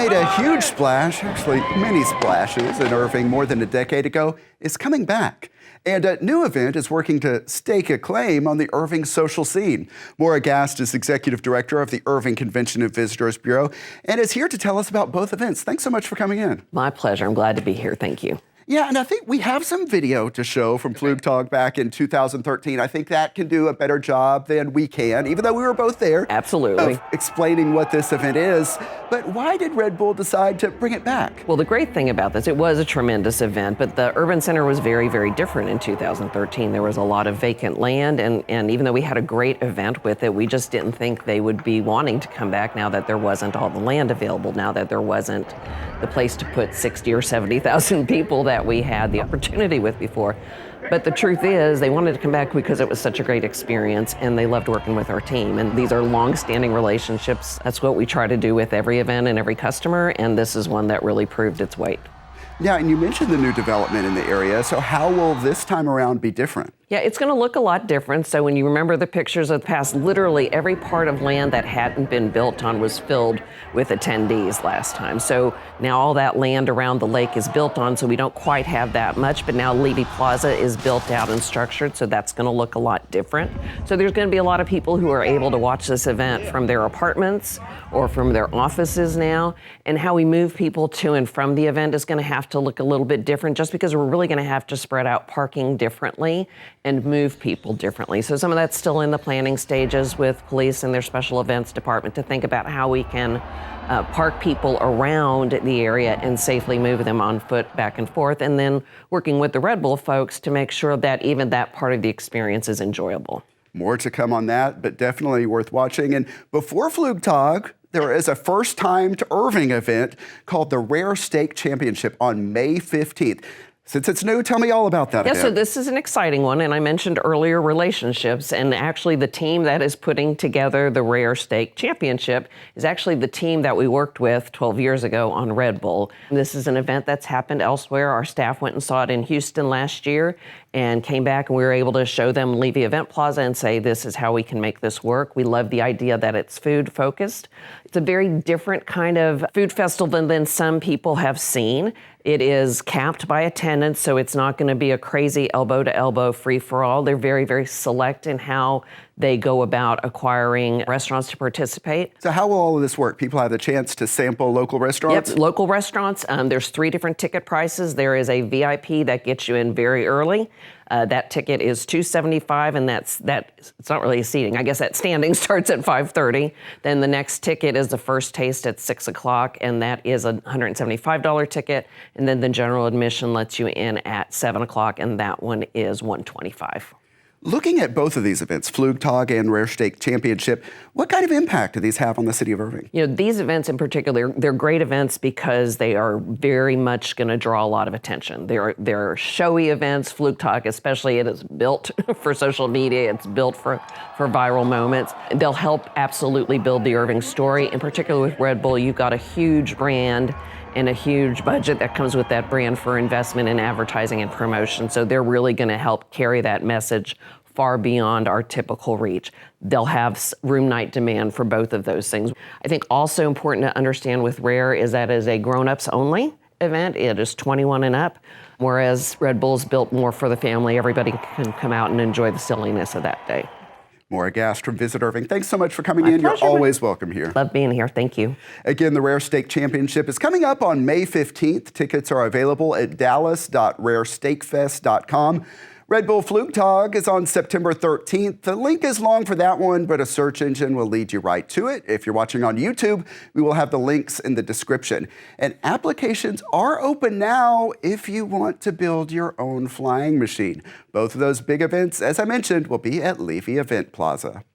made a huge splash, actually many splashes, in Irving more than a decade ago, is coming back. And a new event is working to stake a claim on the Irving social scene. Maura Gast is Executive Director of the Irving Convention and Visitors Bureau and is here to tell us about both events. Thanks so much for coming in. My pleasure. I'm glad to be here. Thank you. Yeah, and I think we have some video to show from Flugtag back in 2013. I think that can do a better job than we can, even though we were both there. Absolutely. Of explaining what this event is. But why did Red Bull decide to bring it back? Well, the great thing about this, it was a tremendous event, but the Urban Center was very, very different in 2013. There was a lot of vacant land, and even though we had a great event with it, we just didn't think they would be wanting to come back now that there wasn't all the land available, now that there wasn't the place to put 60 or 70,000 people that we had the opportunity with before. But the truth is, they wanted to come back because it was such a great experience and they loved working with our team. And these are long-standing relationships. That's what we try to do with every event and every customer, and this is one that really proved its weight. Yeah, and you mentioned the new development in the area, so how will this time around be different? Yeah, it's going to look a lot different. So when you remember the pictures of the past, literally every part of land that hadn't been built on was filled with attendees last time. So now all that land around the lake is built on, so we don't quite have that much, but now Levy Plaza is built out and structured, so that's going to look a lot different. So there's going to be a lot of people who are able to watch this event from their apartments or from their offices now, and how we move people to and from the event is going to have to look a little bit different, just because we're really going to have to spread out parking differently and move people differently. So some of that's still in the planning stages with police and their special events department to think about how we can park people around the area and safely move them on foot back and forth, and then working with the Red Bull folks to make sure that even that part of the experience is enjoyable. More to come on that, but definitely worth watching. And before Flugtag, there is a first time to Irving event called the Rare Steak Championship on May 15th. Since it's new, tell me all about that event. So this is an exciting one, and I mentioned earlier relationships, and actually the team that is putting together the Rare Steak Championship is actually the team that we worked with 12 years ago on Red Bull. This is an event that's happened elsewhere. Our staff went and saw it in Houston last year and came back, and we were able to show them Levy Event Plaza and say, this is how we can make this work. We love the idea that it's food focused. It's a very different kind of food festival than some people have seen. It is capped by attendance, so it's not going to be a crazy elbow-to-elbow free-for-all. They're very, very select in how they go about acquiring restaurants to participate. So how will all of this work? People have the chance to sample local restaurants? Yep, local restaurants. There's 3 different ticket prices. There is a VIP that gets you in very early. That ticket is $275, and it's not really seating. I guess that standing starts at 5:30. Then the next ticket is the first taste at 6 o'clock, and that is a $175 ticket. And then the general admission lets you in at 7 o'clock, and that one is $125. Looking at both of these events, Flugtag and Rare Steak Championship, what kind of impact do these have on the city of Irving? You know, these events in particular, they're great events because they are very much going to draw a lot of attention. They're showy events. Flugtag especially, it is built for social media. It's built for viral moments. They'll help absolutely build the Irving story. In particular with Red Bull, you've got a huge brand and a huge budget that comes with that brand for investment in advertising and promotion. So they're really going to help carry that message far beyond our typical reach. They'll have room night demand for both of those things. I think also important to understand with Rare is that it is a grown-ups only event. It is 21 and up, whereas Red Bull's built more for the family. Everybody can come out and enjoy the silliness of that day. Maura Gast from Visit Irving. Thanks so much for coming in. Pleasure. You're always welcome here. Love being here. Thank you. Again, the Rare Steak Championship is coming up on May 15th. Tickets are available at dallas.raresteakfest.com. Red Bull Flugtag is on September 13th. The link is long for that one, but a search engine will lead you right to it. If you're watching on YouTube, we will have the links in the description. And applications are open now if you want to build your own flying machine. Both of those big events, as I mentioned, will be at Levy Event Plaza.